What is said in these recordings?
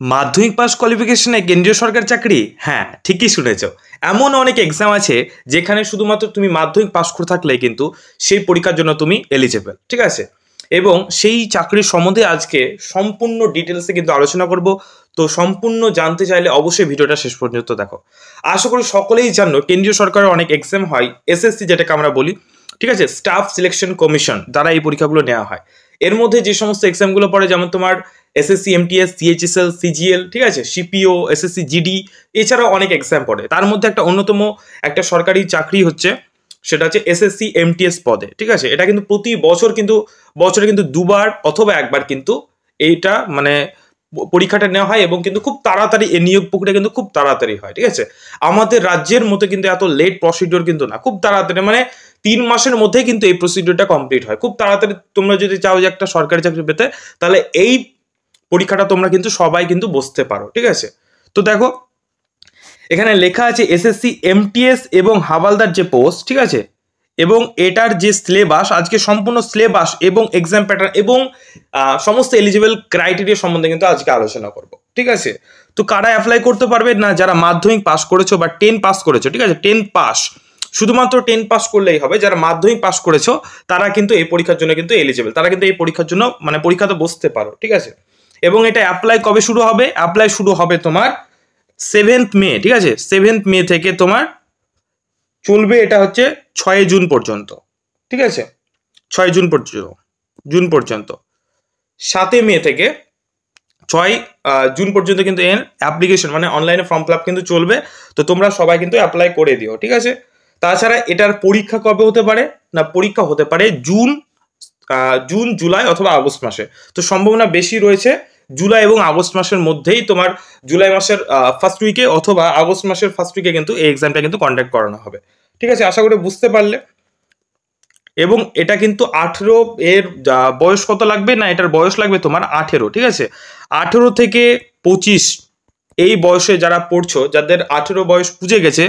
মাধ্যমিক পাস কোয়ালিফিকেশনে কেন্দ্রীয় সরকার চাকরি? হ্যাঁ, ঠিকই শুনেছ। এমন অনেক এক্সাম আছে যেখানে শুধুমাত্র তুমি মাধ্যমিক পাস করে থাকলে কিন্তু সেই পরীক্ষার জন্য তুমি এলিজেবল, ঠিক আছে? এবং সেই চাকরির সম্বন্ধে আজকে সম্পূর্ণ ডিটেলসে কিন্তু আলোচনা করব। তো সম্পূর্ণ জানতে চাইলে অবশ্যই ভিডিওটা শেষ পর্যন্ত দেখো। আশা করি সকলেই জানো কেন্দ্রীয় সরকারের অনেক এক্সাম হয়, এসএসসি যেটাকে আমরা বলি, ঠিক আছে? স্টাফ সিলেকশন কমিশন দ্বারা এই পরীক্ষাগুলো নেওয়া হয়। এর মধ্যে যে সমস্ত এক্সামগুলো পড়ে, যেমন তোমার এসএসসি এমটিএস, সিএইচএসএল, সিজিএল, ঠিক আছে, সিপিও, এসএসসি জিডি, এছাড়াও অনেক এক্সাম পড়ে। তার মধ্যে একটা অন্যতম একটা সরকারি চাকরি হচ্ছে, সেটা হচ্ছে এসএসসি এমটিএস পদে, ঠিক আছে? এটা কিন্তু প্রতি বছর কিন্তু বছরে কিন্তু দুবার অথবা একবার কিন্তু এইটা মানে পরীক্ষাটা নেওয়া হয় এবং কিন্তু খুব তাড়াতাড়ি এই নিয়োগ প্রক্রিয়া কিন্তু খুব তাড়াতাড়ি হয়, ঠিক আছে? আমাদের রাজ্যের মতো কিন্তু এত লেট প্রসিডিওর কিন্তু না, খুব তাড়াতাড়ি, মানে 3 মাসের মধ্যেই কিন্তু এই প্রসিডিওরটা কমপ্লিট হয় খুব তাড়াতাড়ি। তোমরা যদি চাও যে একটা সরকারি চাকরি পেতে, তাহলে এই পরীক্ষাটা তোমরা কিন্তু সবাই কিন্তু বসতে পারো, ঠিক আছে? তো দেখো, এখানে লেখা আছে এসএসসি এমটিএস এবং হাওলদার যে পোস্ট, ঠিক আছে, এবং এটার যে সিলেবাস, আজকে সম্পূর্ণ সিলেবাস এবং এক্সাম প্যাটার্ন এবং সমস্ত এলিজিবল ক্রাইটেরিয়া সম্বন্ধে কিন্তু আজকে আলোচনা করব, ঠিক আছে? তো কারা অ্যাপ্লাই করতে পারবে না? যারা মাধ্যমিক পাস করেছো বা 10 পাস করেছো, ঠিক আছে? 10 পাস, শুধুমাত্র 10 পাস করলেই হবে। যারা মাধ্যমিক পাস করেছো তারা কিন্তু এই পরীক্ষার জন্য কিন্তু এলিজিবল, তারা কিন্তু এই পরীক্ষার জন্য মানে পরীক্ষাতে বসতে পারো, ঠিক আছে? এবং এটা অ্যাপ্লাই কবে শুরু হবে? অ্যাপ্লাই শুরু হবে তোমার 7th মে, ঠিক আছে? 7th মে থেকে তোমার চলবে, এটা হচ্ছে 6 জুন পর্যন্ত, ঠিক আছে? 6 জুন পর্যন্ত 7 মে থেকে 6 জুন পর্যন্ত কিন্তু এর অ্যাপ্লিকেশন মানে অনলাইনে ফর্ম ফিল আপ কিন্তু চলবে। তো তোমরা সবাই কিন্তু অ্যাপ্লাই করে দিও, ঠিক আছে? তাছাড়া এটার পরীক্ষা কবে হতে পারে না? পরীক্ষা হতে পারে জুন, জুলাই অথবা আগস্ট মাসে। তো সম্ভাবনা বেশি রয়েছে জুলাই এবং আগস্ট মাসের মধ্যেই, তোমার জুলাই মাসের ফার্স্ট উইকে অথবা আগস্ট মাসের ফার্স্ট উইকে কিন্তু এই এক্সামটা কিন্তু কন্ডাক্ট করানো হবে, ঠিক আছে? আশা করি বুঝতে পারলে। এবং এটা কিন্তু 18 এর বয়স কত লাগবে না? এটার বয়স লাগবে তোমার 18, ঠিক আছে? 18 থেকে 25 এই বয়সে যারা পড়ছো, যাদের 18 বয়স পুজে গেছে,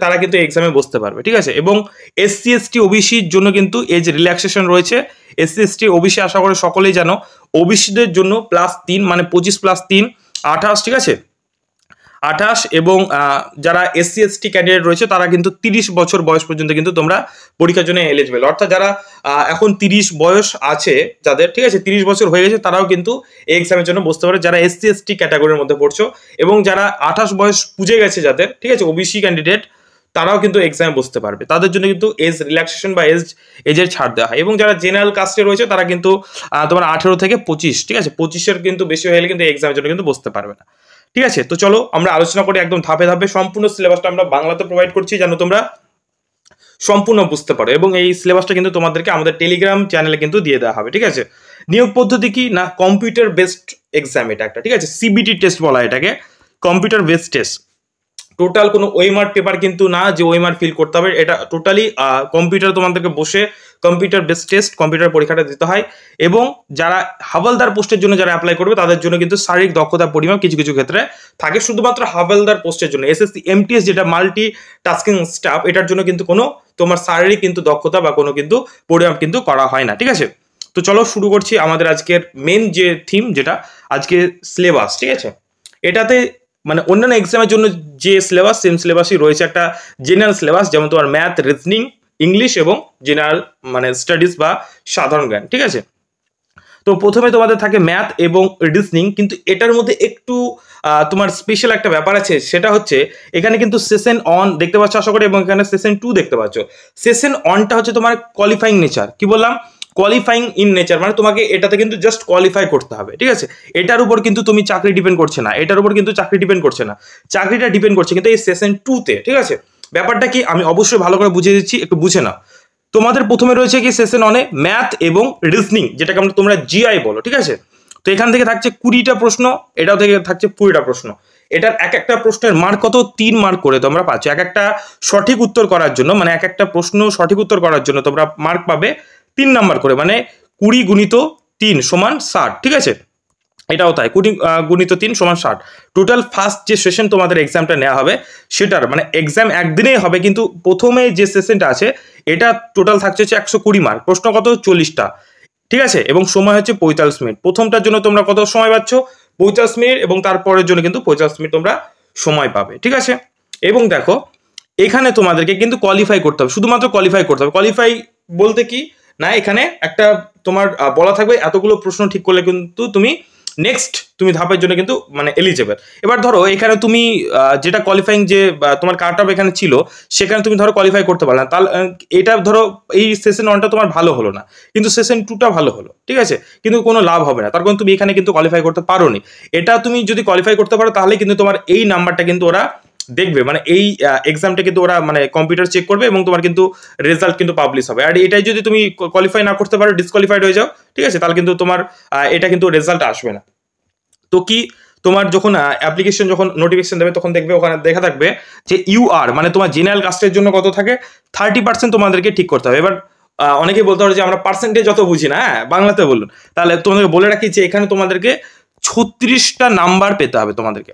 তারা কিন্তু এক্সামে বসতে পারবে, ঠিক আছে? এবং এসসি এসটি ওবিসির জন্য কিন্তু এজ রিল্যাক্সেশন রয়েছে। এসসি এসটি ওবিসি আশা করে সকলেই জানো, ওবিসিদের জন্য +3 মানে 25 + 3 28, ঠিক আছে? 28। এবং যারা এসসি এসটি ক্যান্ডিডেট রয়েছে তারা কিন্তু 30 বছর বয়স পর্যন্ত কিন্তু তোমরা পরীক্ষার জন্য এলিজিবল। অর্থাৎ যারা এখন 30 বয়স আছে যাদের, ঠিক আছে, 30 বছর হয়ে গেছে, তারাও কিন্তু এই এক্সামের জন্য বসতে পারে, যারা এসসি এসটি ক্যাটাগরির মধ্যে পড়ছো। এবং যারা 28 বয়স পুজে গেছে যাদের, ঠিক আছে, ওবিসি ক্যান্ডিডেট, তারাও কিন্তু এক্সামে বসতে পারবে। তাদের জন্য কিন্তু এজ রিল্যাক্সেশন বা এজের ছাড় দেওয়া হয়। এবং যারা জেনারেল কাস্টে রয়েছে তারা কিন্তু তোমার 18 থেকে 25, ঠিক আছে, 25-এর কিন্তু বেশি হয়ে গেলে কিন্তু এক্সামের জন্য কিন্তু বসতে পারবে না, ঠিক আছে? তো চলো আমরা আলোচনা করি একদম ধাপে ধাপে। সম্পূর্ণ সিলেবাসটা আমরা বাংলাতে প্রোভাইড করছি যেন তোমরা সম্পূর্ণ বুঝতে পারো। এবং এই সিলেবাসটা কিন্তু তোমাদেরকে আমাদের টেলিগ্রাম চ্যানেলে কিন্তু দিয়ে দেওয়া হবে, ঠিক আছে? নিয়োগ পদ্ধতি কি না? কম্পিউটার বেসড এক্সাম এটা একটা, ঠিক আছে? সিবিটি টেস্ট বলা এটাকে, কম্পিউটার বেসড টেস্ট। টোটাল কোনো ওএমআর পেপার কিন্তু না যে ওএমআর ফিল করতে হবে, এটা টোটালি কম্পিউটার তোমাদেরকে বসে কম্পিউটার বেসড টেস্ট, কম্পিউটার পরীক্ষাটা দিতে হয়। এবং যারা হাওলদার পোস্টের জন্য যারা অ্যাপ্লাই করবে তাদের জন্য কিন্তু শারীরিক দক্ষতার পরিমাপ কিছু কিছু ক্ষেত্রে থাকে শুধুমাত্র হাওলদার পোস্টের জন্য। এসএসসি এমটিএস যেটা মাল্টি টাস্কিং স্টাফ, এটার জন্য কিন্তু কোনো তোমার শারীরিক কিন্তু দক্ষতা বা কোনো কিন্তু পরিমাপ কিন্তু করা হয় না, ঠিক আছে? তো চলো শুরু করছি আমাদের আজকের মেন যে থিম, যেটা আজকে সিলেবাস, ঠিক আছে? এটাতে মানে অন্যান্য এক্সামের জন্য যে সিলেবাস, সেম সিলেবাসই রয়েছে। একটা জেনারেল সিলেবাস, যেমন তোমার ম্যাথ, রিজনিং, ইংলিশ এবং জেনারেল মানে স্টাডিজ বা সাধারণ জ্ঞান, ঠিক আছে? তো প্রথমে তোমাদের থাকে ম্যাথ এবং রিজনিং, কিন্তু এটার মধ্যে একটু তোমার স্পেশাল একটা ব্যাপার আছে, সেটা হচ্ছে এখানে কিন্তু সেশন অন দেখতে পাচ্ছ আশা করি, এবং এখানে সেশন 2 দেখতে পাচ্ছ। সেশন অনটা হচ্ছে তোমার কোয়ালিফাইং নেচার। কি বললাম? কোয়ালিফাইং ইন নেচার, মানে তোমাকে এটাতে কিন্তু জাস্ট কোয়ালিফাই করতে হবে, ঠিক আছে? এটার উপর কিন্তু তুমি চাকরি ডিপেন্ড করছে না, এটার উপর কিন্তু চাকরি ডিপেন্ড করছে না, চাকরিটা ডিপেন্ড করছে কিন্তু এই সেশন 2-তে, ঠিক আছে? ব্যাপারটা কি আমি অবশ্যই ভালো করে বুঝিয়ে দিচ্ছি, একটু বুঝে নাও। তোমাদের প্রথমে রয়েছে কি সেশন অনে ম্যাথ এবং রিজনিং, যেটাকে আমরা তোমরা জিআই বলো, ঠিক আছে? তো এখান থেকে থাকছে 20টা প্রশ্ন, এটাও থেকে থাকছে 20টা প্রশ্ন। এটার এক একটা প্রশ্নের মার্ক কত? 3 মার্ক করে তোমরা পাচ্ছ। এক একটা সঠিক উত্তর করার জন্য, মানে এক একটা প্রশ্ন সঠিক উত্তর করার জন্য তোমরা মার্ক পাবে 3 নাম্বার করে, মানে 20 গুণিত 3 সমান 60, ঠিক আছে? এটাও তাই, 20 গুণিত 3 সমান 60। টোটাল ফার্স্ট যে সেশন তোমাদের এক্সামটা নেওয়া হবে, সেটার মানে এক্সাম একদিনেই হবে, কিন্তু প্রথমে যে সেশনটা আছে এটা টোটাল থাকছে হচ্ছে 120 মার্ক। প্রশ্ন কত? 40টা, ঠিক আছে? এবং সময় হচ্ছে 45 মিনিট। প্রথমটার জন্য তোমরা কত সময় পাচ্ছ? 45 মিনিট এবং তারপরের জন্য কিন্তু 45 মিনিট তোমরা সময় পাবে, ঠিক আছে। এবং দেখো এখানে তোমাদেরকে কিন্তু কোয়ালিফাই করতে হবে, শুধুমাত্র কোয়ালিফাই করতে হবে। কোয়ালিফাই বলতে কি না, এখানে একটা তোমার বলা থাকবে এতগুলো প্রশ্ন ঠিক করলে কিন্তু তুমি নেক্সট তুমি ধাপের জন্য কিন্তু মানে এলিজেবল। এবার ধরো এখানে তুমি যেটা কোয়ালিফাইং যে তোমার কাট অফ এখানে ছিল সেখানে তুমি ধরো কোয়ালিফাই করতে পারলে না, তাহলে এটা ধরো এই সেশন 1টা তোমার ভালো হলো না কিন্তু সেশন 2টা ভালো হলো, ঠিক আছে, কিন্তু কোনো লাভ হবে না, তার কারণ তুমি এখানে কিন্তু কোয়ালিফাই করতে পারোনি। এটা তুমি যদি কোয়ালিফাই করতে পারো তাহলে কিন্তু তোমার এই নাম্বারটা কিন্তু ওরা দেখবে, মানে এই এক্সামটা কিন্তু ওরা মানে কম্পিউটার চেক করবে এবং তোমার কিন্তু রেজাল্ট কিন্তু পাবলিশ হবে। আর এটাই যদি তুমি কোয়ালিফাই না করতে পারো, ডিসকোয়ালিফাইড হয়ে যাও, ঠিক আছে, তাহলে কিন্তু তোমার এটা কিন্তু রেজাল্ট আসবে না। তো কি তোমার যখন অ্যাপ্লিকেশন যখন নোটিফিকেশন দেবে তখন দেখবে ওখানে দেখা থাকবে যে ইউআর মানে তোমার জেনারেল কাস্টের জন্য কত থাকে 30% তোমাদেরকে ঠিক করতে হবে। এবার অনেকে বলতে পারে যে আমরা পার্সেন্টেজ যত বুঝি না, হ্যাঁ বাংলাতে বলুন, তাহলে তোমাদেরকে বলে রাখি যে এখানে তোমাদেরকে 36টা নাম্বার পেতে হবে তোমাদেরকে,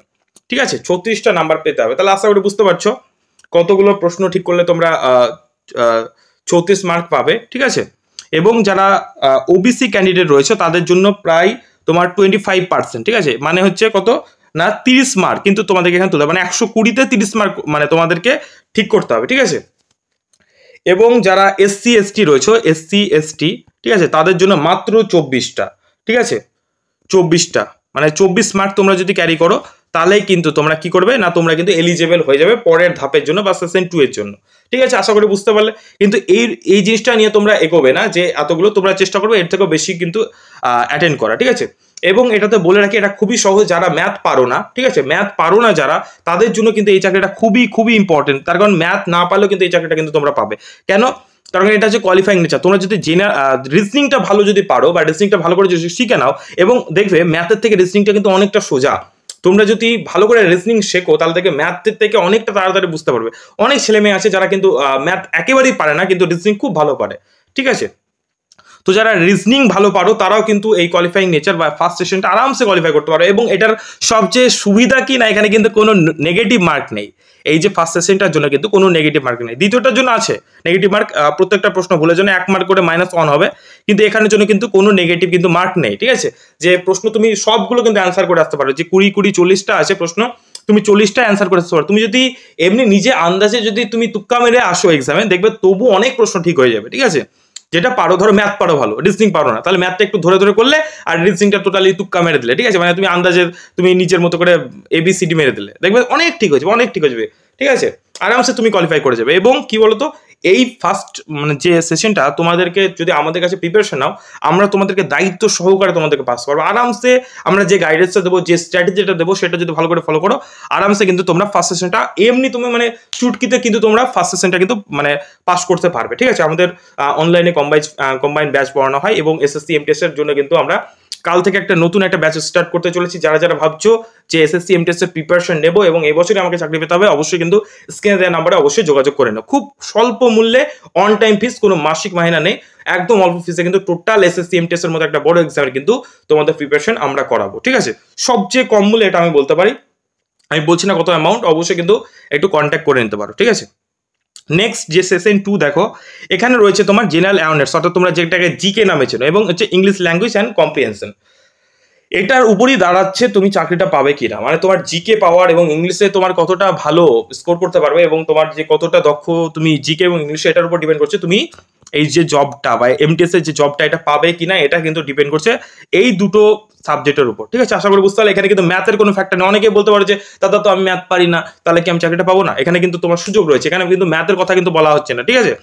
ঠিক আছে, 36টা নাম্বার পেতে হবে। তাহলে আশা করি বুঝতে পারছো কতগুলো প্রশ্ন ঠিক করলে তোমরা 34 মার্ক পাবে, ঠিক আছে। এবং যারা ওবিসি ক্যান্ডিডেট রয়েছে তাদের জন্য প্রায় তোমার 25%, ঠিক আছে, মানে হচ্ছে কত না 30 মার্ক কিন্তু তোমাদেরকে এখানে তুলতে হবে, মানে 120তে 30 মার্ক মানে তোমাদেরকে ঠিক করতে হবে, ঠিক আছে। এবং যারা এসসি এসটি রয়েছে, এসসি এসটি, ঠিক আছে, তাদের জন্য মাত্র 24টা, ঠিক আছে, 24টা মানে 24 মার্ক তোমরা যদি ক্যারি করো তাহলেই কিন্তু তোমরা কি করবে না, তোমরা কিন্তু এলিজেবল হয়ে যাবে পরের ধাপের জন্য বা সেশন 2 এর জন্য, ঠিক আছে। আশা করি বুঝতে পারলে। কিন্তু এই জিনিসটা নিয়ে তোমরা এগোবে না যে এতগুলো, তোমরা চেষ্টা করবে এর থেকেও বেশি কিন্তু অ্যাটেন্ড করা, ঠিক আছে। এবং এটাতে বলে রাখি এটা খুবই সহজ, যারা ম্যাথ পারো না, ঠিক আছে, ম্যাথ পারো না যারা, তাদের জন্য কিন্তু এই চাকরিটা খুবই খুবই ইম্পর্টেন্ট। তার কারণ ম্যাথ না পারলেও কিন্তু এই চাকরিটা কিন্তু তোমরা পাবে। কেন? কারণ এটা হচ্ছে কোয়ালিফাইং নেচার। তোমরা যদি রিজনিংটা ভালো যদি পারো বা রিজনিংটা ভালো করে যদি শিখে নাও, এবং দেখবে ম্যাথের থেকে রিজনিংটা কিন্তু অনেকটা সোজা। তোমরা যদি ভালো করে রিজনিং শেখো তাহলে দেখবে ম্যাথের থেকে অনেকটা তাড়াতাড়ি বুঝতে পারবে। অনেক ছেলে মেয়ে আছে যারা কিন্তু ম্যাথ একেবারেই পারে না কিন্তু রিজনিং খুব ভালো পারে, ঠিক আছে। তো যারা রিজনিং ভালো পারো তারাও কিন্তু এই কোয়ালিফাইং নেচার বা ফার্স্ট সেশনটা আরামসে কোয়ালিফাই করতে পারো। এবং এটার সবচেয়ে সুবিধা কি না, এখানে কিন্তু কোনো নেগেটিভ মার্ক নেই। এই যে ফার্স্ট সেশনটার জন্য কিন্তু কোনো নেগেটিভ মার্ক নেই। দ্বিতীয়টার জন্য আছে নেগেটিভ মার্ক, প্রত্যেকটা প্রশ্ন ভুলের জন্য 1 মার্ক করে -1 হবে, কিন্তু এখানের জন্য কিন্তু কোনো নেগেটিভ কিন্তু মার্ক নেই, ঠিক আছে। যে প্রশ্ন তুমি সবগুলো কিন্তু অ্যান্সার করে আসতে পারো, যে 20 40টা আছে প্রশ্ন, তুমি 40টা অ্যান্সার করে আসতে পারো। তুমি যদি এমনি নিজে আন্দাজে যদি তুমি তুক্কা মেরে আসো এক্সামে, দেখবে তবু অনেক প্রশ্ন ঠিক হয়ে যাবে, ঠিক আছে। যেটা পারো, ধরো ম্যাথ পারো ভালো, রিজনিং পারো না, তাহলে ম্যাথটা একটু ধরে ধরে করলে আর রিজনিংটা টোটালি তুক্কা মেরে দিলে, ঠিক আছে, মানে তুমি আন্দাজে তুমি নিজের মতো করে ABCD মেরে দিলে, দেখবে অনেক ঠিক হয়ে যাবে, অনেক ঠিক হয়ে যাবে, ঠিক আছে, আরামসে তুমি কোয়ালিফাই করে যাবে। এবং কি বলতো, এই ফার্স্ট মানে যে সেশনটা তোমাদেরকে যদি আমাদের কাছে প্রিপারেশন নাও, আমরা তোমাদেরকে দায়িত্ব সহকারে তোমাদেরকে পাস করবো আরামসে। আমরা যে গাইডেন্সটা দেবো, যে স্ট্র্যাটেজিটা দেবো, সেটা যদি ভালো করে ফলো করো আরামসে কিন্তু তোমরা ফার্স্ট সেশনটা এমনি তুমি মানে চুটকিতে কিন্তু তোমরা ফার্স্ট সেশনটা কিন্তু মানে পাস করতে পারবে, ঠিক আছে। আমাদের অনলাইনে কম্বাইন্ড ব্যাচ পড়ানো হয় এবং SSC MTS এর জন্য কিন্তু আমরা কাল থেকে একটা নতুন একটা ব্যাচ স্টার্ট করতে চলেছি। যারা যারা ভাবছো যে SSC MTS এর প্রিপারেশন নেবো এবং এই বছরই আমাকে চাকরি পেতে হবে, অবশ্যই কিন্তু স্ক্রিনে দেওয়া নাম্বারে অবশ্যই যোগাযোগ করে নাও। খুব স্বল্প মূল্যে অন টাইম ফিস, কোনো মাসিক মাহিনা নেই, একদম অল্প ফিসে কিন্তু টোটাল SSC MTS এর মতো একটা বড় এক্সামের কিন্তু তোমাদের প্রিপারেশন আমরা করাবো, ঠিক আছে। সবচেয়ে কম মূল্যে, এটা আমি বলতে পারি, আমি বলছি না কত অ্যামাউন্ট, অবশ্যই কিন্তু একটু কন্ট্যাক্ট করে নিতে পারো, ঠিক আছে। নেক্সট যে সেশন 2 দেখো, এখানে রয়েছে তোমার জেনারেল অ্যাওয়ারনেস, অর্থাৎ তোমরা যেটাকে জিকে নামে চেনো, এবং হচ্ছে ইংলিশ ল্যাঙ্গুয়েজ অ্যান্ড কম্প্রিহেনশন। এটার উপরই দাঁড়াচ্ছে তুমি চাকরিটা পাবে কিনা, মানে তোমার জিকে পাওয়ার এবং ইংলিশে তোমার কতটা ভালো স্কোর করতে পারবে এবং তোমার যে কতটা দক্ষ তুমি জিকে এবং ইংলিশে, এটার উপর ডিপেন্ড করছে তুমি এই যে জবটা বা MTS এর যে জবটা এটা পাবে কিনা। এটা কিন্তু ডিপেন্ড করছে এই দুটো সাবজেক্টের উপর, ঠিক আছে। আশা করি বুঝতে পারলে। এখানে কিন্তু ম্যাথের কোনো ফ্যাক্টর নেই। অনেকে বলতে পারে যে দাদা তো আমি ম্যাথ পারি না, তাহলে কি আমি চাকরিটা পাবো না? এখানে কিন্তু তোমার সুযোগ রয়েছে, এখানে কিন্তু ম্যাথের কথা কিন্তু বলা হচ্ছে না, ঠিক আছে।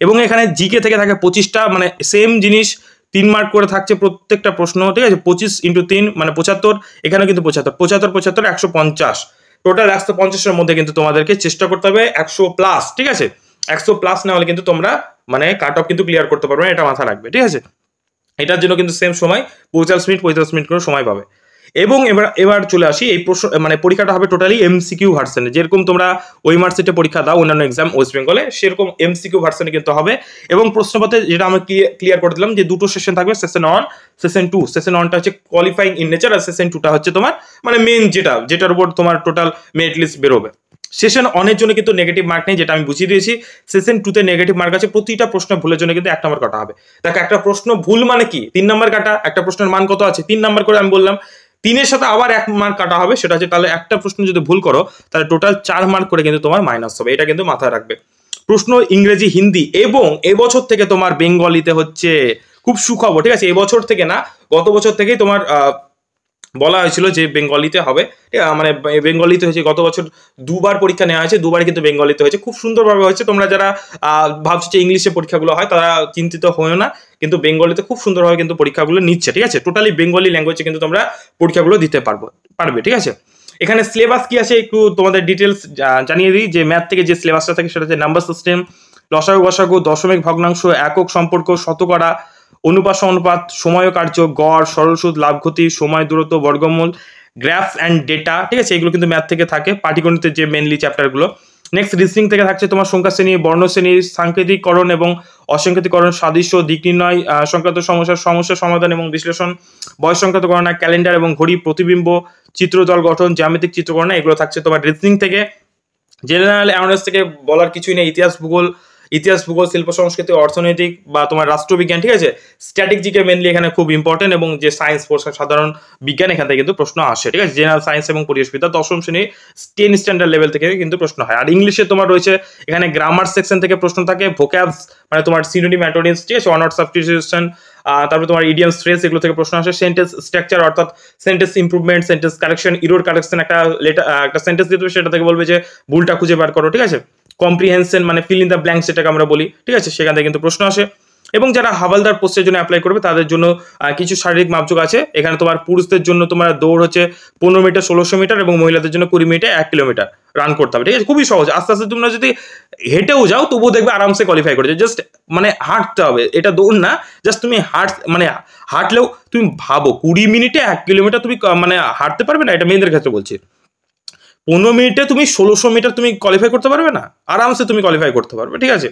এবং এখানে জিকে থেকে থাকে 25টা, মানে সেম জিনিস 3 মার্ক করে থাকছে প্রত্যেকটা প্রশ্ন, ঠিক আছে। 25 × 3 মানে 75, এখানে কিন্তু 75 150, টোটাল 150-এর মধ্যে কিন্তু তোমাদেরকে চেষ্টা করতে হবে 100+, ঠিক আছে। 100+ না হলে কিন্তু তোমরা মানে কাট অফ কিন্তু ক্লিয়ার করতে পারবে না, এটা মাথা রাখবে, ঠিক আছে। এটার জন্য কিন্তু সেম সময় 45 মিনিট করে সময় পাবে। এবং এবার চলে আসি এই প্রশ্ন, মানে পরীক্ষাটা হবে টোটালি MCQ ভার্সনে, যেরকম তোমরা ওইমার্সিটে পরীক্ষা দাও অন্যান্য এক্সাম ওয়েস্ট বেঙ্গলে, সেরকম MCQ ভার্সনে কিন্তু হবে। এবং প্রশ্নপত্রে যেটা আমি ক্লিয়ার করে দিলাম যে দুটো সেশন থাকবে, সেশন 1 সেশন 2। সেশন 1টা হচ্ছে কোয়ালিফাইং ইন নেচার, আর সেশন 2টা হচ্ছে তোমার মানে মেন যেটার উপর তোমার টোটাল মেরিট লিস্ট বেরোবে। সেশন 1 এর জন্য কিন্তু নেগেটিভ মার্ক নেই, যেটা আমি বুঝিয়ে দিয়েছি। সেশন 2 তে নেগেটিভ মার্ক আছে, প্রতিটা প্রশ্ন ভুলের জন্য কিন্তু 1 নম্বর কাটা হবে। দেখো একটা প্রশ্ন ভুল মানে কি 3 নম্বর কাটা, একটা প্রশ্নের মান কত আছে 3 নম্বর করে আমি বললাম। 3-এর সাথে আবার 1 মার্ক কাটা হবে, সেটা হচ্ছে তাহলে একটা প্রশ্ন যদি ভুল করো তাহলে টোটাল 4 মার্ক করে কিন্তু তোমার মাইনাস হবে, এটা কিন্তু মাথায় রাখবে। প্রশ্ন ইংরেজি, হিন্দি এবং এবছর থেকে তোমার বেঙ্গলিতে হচ্ছে, খুব সুখবর, ঠিক আছে? এবছর থেকে না, গত বছর থেকেই তোমার বলা হয়েছিল যে বেঙ্গলিতে হবে, মানে বেঙ্গলিতে হয়েছে। গত বছর 2বার পরীক্ষা নেওয়া হয়েছে, 2বারই কিন্তু বেঙ্গলিতে হয়েছে, খুব সুন্দরভাবে হয়েছে। তোমরা যারা ভাবছো যে ইংলিশে পরীক্ষাগুলো হয় তারা চিন্তিত হয়েও না, কিন্তু বেঙ্গলিতে খুব সুন্দরভাবে কিন্তু পরীক্ষাগুলো নিচ্ছে, ঠিক আছে? টোটালি বেঙ্গলি ল্যাঙ্গুয়েজে কিন্তু তোমরা পরীক্ষাগুলো দিতে পারবে, ঠিক আছে? এখানে সিলেবাস কি আছে একটু তোমাদের ডিটেলস জানিয়ে দিই, যে ম্যাথ থেকে যে সিলেবাসটা থাকে সেটা হচ্ছে নাম্বার সিস্টেম, লসাগু গসাগু, দশমিক ভগ্নাংশ, একক সম্পর্ক, শতকরা, অনুপাত অনুপাত, সময় কার্য, গড়, সরল সুদ, লাভ ক্ষতি, সময় দূরত্ব, বর্গমূল, গ্রাফ অ্যান্ড ডেটা, ঠিক আছে? এগুলো কিন্তু ম্যাথ থেকে থাকে, পাটিগণিতের যে মেনলি চ্যাপ্টারগুলো। নেক্সট রিজনিং থেকে থাকছে তোমার সংখ্যা শ্রেণী, বর্ণ শ্রেণী, সাংকেতিককরণ এবং অসাংকেতিকরণ, সাদৃশ্য, দিক নির্ণয় সংক্রান্ত সমস্যা সমাধান এবং বিশ্লেষণ, বয়স সংক্রান্ত গণনা, ক্যালেন্ডার এবং ঘড়ি, প্রতিবিম্ব, চিত্রদল গঠন, জ্যামিতিক চিত্রগণনা, এগুলো থাকছে তোমার রিজনিং থেকে। জেনারেল অ্যাওয়ারনেস থেকে বলার কিছুই নেই, ইতিহাস ভূগোল, শিল্প সংস্কৃতি, অর্থনৈতিক বা তোমার রাষ্ট্রবিজ্ঞান, ঠিক আছে? স্ট্যাটিক জিকে মেনলি এখানে খুব ইম্পর্টেন্ট, এবং যে সায়েন্স, সাধারণ বিজ্ঞান, এখান থেকে কিন্তু প্রশ্ন আসে, ঠিক আছে? জেনারেল সায়েন্স এবং পরিবেশবিদ্যা 10ম শ্রেণী 10 স্ট্যান্ডার্ড লেভেল থেকে কিন্তু প্রশ্ন হয়। আর ইংলিশে তোমার রয়েছে এখানে গ্রামার সেকশন থেকে প্রশ্ন থাকে, ভোক্যাবস মানে তোমার সিনোনিম, অ্যান্টোনিমস, ঠিক আছে? ওয়ান ওয়ার্ড সাবস্টিটিউশন, তারপরে তোমার ইডিয়াম, স্ট্রেস, এগুলো থেকে প্রশ্ন আসে। সেন্টেন্স স্ট্রাকচার অর্থাৎ sentence improvement, sentence correction, error correction, একটা সেন্টেন্স দিতে সেটা থেকে বলবে যে ভুলটা খুঁজে বার করো, ঠিক আছে? কম্প্রিহেনশন মানে ফিল ইন দ্য ব্ল্যাঙ্কস, যেটাকে আমরা বলি, ঠিক আছে? সেখান থেকে কিন্তু প্রশ্ন আসে। এবং যারা হাওলদার পোস্টের জন্য অ্যাপ্লাই করবে তাদের জন্য কিছু শারীরিক মাপযোগ আছে এখানে। তোমার পুরুষদের জন্য তোমার দৌড় হচ্ছে 15 মিটার 1600 মিটার, এবং মহিলাদের জন্য 20 মিনিটে 1 কিলোমিটার রান করতে হবে, ঠিক আছে? খুবই সহজ। আস্তে আস্তে তোমরা যদি হেঁটেও যাও তবুও দেখবে আরামসে কোয়ালিফাই করেছে। জাস্ট মানে হাঁটতে হবে, এটা দৌড় না, জাস্ট তুমি মানে হাঁটলেও তুমি ভাবো 20 মিনিটে 1 কিলোমিটার তুমি মানে হাঁটতে পারবে না, এটা মেয়েদের ক্ষেত্রে বলছি। 15 মিনিটে তুমি 1600 মিটার তুমি কোয়ালিফাই করতে পারবে না? আরামসে তুমি কোয়ালিফাই করতে পারবে, ঠিক আছে?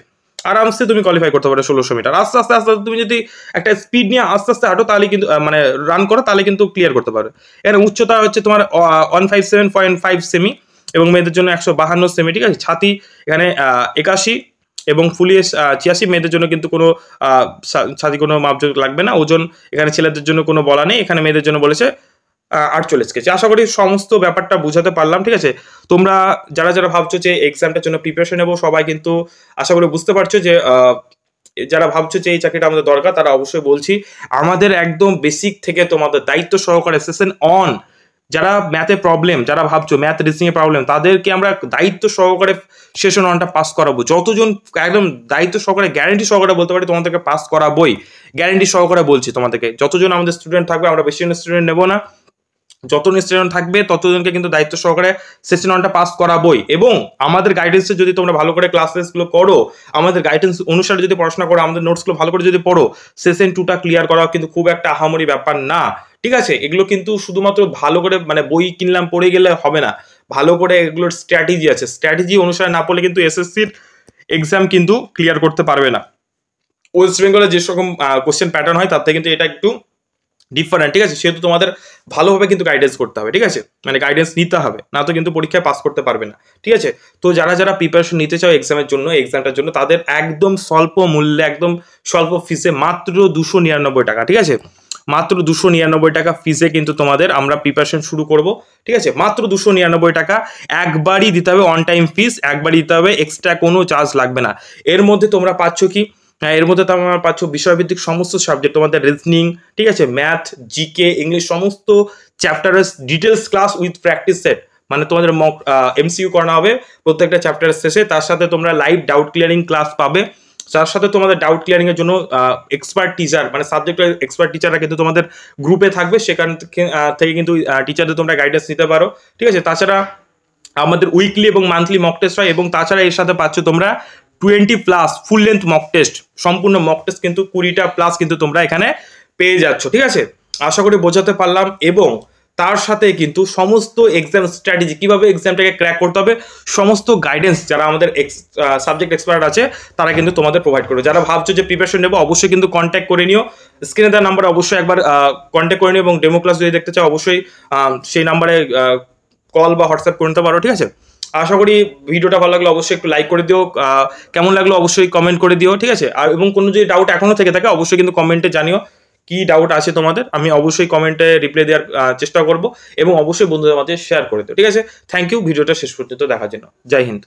আরামসে তুমি কোয়ালিফাই করতে পারবে 1600 মিটার। আস্তে আস্তে আস্তে তুমি যদি একটা স্পিড নিয়ে আস্তে আস্তে হাঁটো তাহলে কিন্তু মানে রান করো তাহলে কিন্তু ক্লিয়ার করতে পারবে। এর উচ্চতা হচ্ছে তোমার 157.5 সেমি, এবং মেয়েদের জন্য 152 সেমি, ঠিক আছে? ছাতি এখানে 81 এবং ফুলিয়ে 86। মেয়েদের জন্য কিন্তু কোনো ছাতি কোনো মাপযোগ লাগবে না। ওজন এখানে ছেলেদের জন্য কোনো বলা নেই, এখানে মেয়েদের জন্য বলেছে 48 কেজি। আশা করি সমস্ত ব্যাপারটা বুঝাতে পারলাম, ঠিক আছে? তোমরা যারা যারা ভাবছো যে এক্সামটার জন্য প্রিপারেশন নেবো, সবাই কিন্তু আশা করি বুঝতে পারছো যে যারা ভাবছো যে এই চাকরিটা আমাদের দরকার, তারা অবশ্যই বলছি আমাদের একদম বেসিক থেকে তোমাদের দায়িত্ব সহকারে সেশন অন, যারা ম্যাথে প্রবলেম, যারা ভাবছো ম্যাথ রিজনিং এ প্রবলেম, তাদেরকে আমরা দায়িত্ব সহকারে সেশন অনটা পাস করাবো। যতজন একদম দায়িত্ব সহকারে গ্যারান্টি সহকারে বলতে পারি তোমাদেরকে পাস করাবোই, গ্যারান্টি সহকারে বলছি তোমাদেরকে। যতজন আমাদের স্টুডেন্ট থাকবে, আমরা বেশি জন স্টুডেন্ট নেবো না, যত স্টুডেন্ট থাকবে ততজনকে কিন্তু দায়িত্ব সহকারে সেশন ওয়ানটা পাস করাবোই। এবং আমাদের গাইডেন্সে যদি তোমরা ভালো করে ক্লাসেসগুলো করো, আমাদের গাইডেন্স অনুসারে যদি পড়াশোনা করো, আমাদের নোটসগুলো ভালো করে যদি পড়ো, সেশন 2টা ক্লিয়ার করা কিন্তু খুব একটা আহামরি ব্যাপার না, ঠিক আছে? এগুলো কিন্তু শুধুমাত্র ভালো করে মানে বই কিনলাম পড়ে গেলে হবে না, ভালো করে এগুলোর স্ট্র্যাটেজি আছে, স্ট্র্যাটেজি অনুসারে না পড়লে কিন্তু এসএসসির এক্সাম কিন্তু ক্লিয়ার করতে পারবে না। ওয়েস্ট বেঙ্গলের যেরকম কোশ্চেন প্যাটার্ন হয় তার থেকে কিন্তু এটা একটু ডিফারেন্ট, ঠিক আছে? সেহেতু তোমাদের ভালোভাবে কিন্তু গাইডেন্স করতে হবে, ঠিক আছে? মানে গাইডেন্স নিতে হবে, না তো কিন্তু পরীক্ষায় পাস করতে পারবে না, ঠিক আছে? তো যারা যারা প্রিপারেশন নিতে চাও এক্সামের জন্য, এক্সামটার জন্য, তাদের একদম স্বল্প মূল্যে, একদম স্বল্প ফিসে, মাত্র 299 টাকা, ঠিক আছে? মাত্র 299 টাকা ফিসে কিন্তু তোমাদের আমরা প্রিপারেশন শুরু করব, ঠিক আছে? মাত্র 299 টাকা একবারই দিতে হবে, অন টাইম ফিস একবারই দিতে হবে, এক্সট্রা কোনো চার্জ লাগবে না। এর মধ্যে তোমরা পাচ্ছ কি? এর মধ্যে তোমরা পাচ্ছ বিষয়ভিত্তিক সমস্ত সাবজেক্ট, তোমাদের রিজনিং, ঠিক আছে? ম্যাথ, জিকে, ইংলিশ, সমস্ত চ্যাপ্টারের details class with practice set, মানে তোমাদের মক এমসিকিউ করানো হবে প্রত্যেকটা চ্যাপ্টারের শেষে। তার সাথে তোমরা লাইভ ডাউট ক্লিয়ারিং ক্লাস পাবে, তার সাথে তোমাদের ডাউট ক্লিয়ারিং এর জন্য এক্সপার্ট টিচার, মানে সাবজেক্টের এক্সপার্ট টিচাররা কিন্তু তোমাদের গ্রুপে থাকবে, সেখান থেকে কিন্তু টিচারদের তোমরা গাইডেন্স নিতে পারো, ঠিক আছে? তাছাড়া আমাদের উইকলি এবং মান্থলি মক টেস্ট হয়, এবং তাছাড়া এর সাথে পাচ্ছ তোমরা 20+ ফুল লেন্থ মক টেস্ট, সম্পূর্ণ মক টেস্ট কিন্তু 20টা প্লাস কিন্তু তোমরা এখানে পেয়ে যাচ্ছ, ঠিক আছে? আশা করি বোঝাতে পারলাম। এবং তার সাথে কিন্তু সমস্ত এক্সাম স্ট্র্যাটেজি, কিভাবে এক্সামটাকে ক্র্যাক করতে হবে, সমস্ত গাইডেন্স যারা আমাদের সাবজেক্ট এক্সপার্ট আছে তারা কিন্তু তোমাদের প্রোভাইড করবে। যারা ভাবছো যে প্রিপারেশন নেবো, অবশ্যই কিন্তু কন্ট্যাক্ট করে নিও, স্ক্রিনে দেওয়া নাম্বারে অবশ্যই একবার কন্ট্যাক্ট করে নিও, এবং ডেমো ক্লাস যদি দেখতে চাও অবশ্যই সেই নাম্বারে কল বা হোয়াটসঅ্যাপ করে নিতে পারো, ঠিক আছে? আশা করি ভিডিওটা ভালো লাগলে অবশ্যই একটু লাইক করে দিও, কেমন লাগলো অবশ্যই কমেন্ট করে দিও, ঠিক আছে? আর এবং কোনো যদি ডাউট এখনো থেকে থাকে অবশ্যই কিন্তু কমেন্টে জানিও, কি ডাউট আছে তোমাদের আমি অবশ্যই কমেন্টে রিপ্লাই দেওয়ার চেষ্টা করব এবং অবশ্যই বন্ধুদের মাঝে শেয়ার করে দিও, ঠিক আছে? থ্যাংক ইউ ভিডিওটা শেষ পর্যন্ত দেখার জন্য। জয় হিন্দ।